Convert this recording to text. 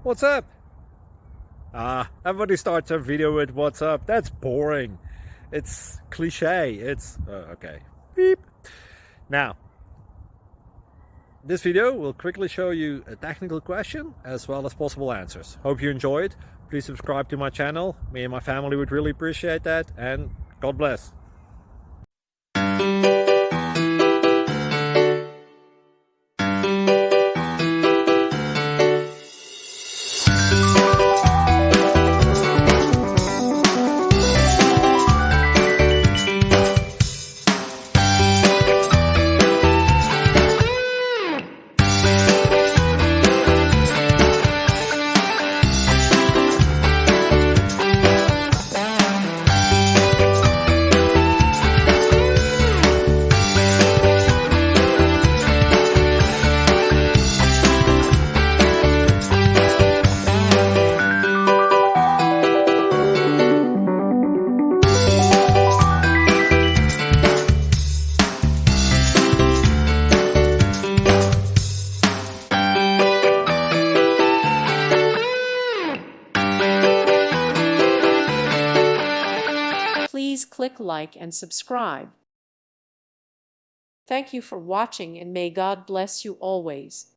What's up? Everybody starts a video with what's up. That's boring. It's cliche. It's okay. Beep. Now, this video will quickly show you a technical question as well as possible answers. Hope you enjoyed. Please subscribe to my channel. Me and my family would really appreciate that, and God bless. Please click like and subscribe. Thank you for watching, and may God bless you always.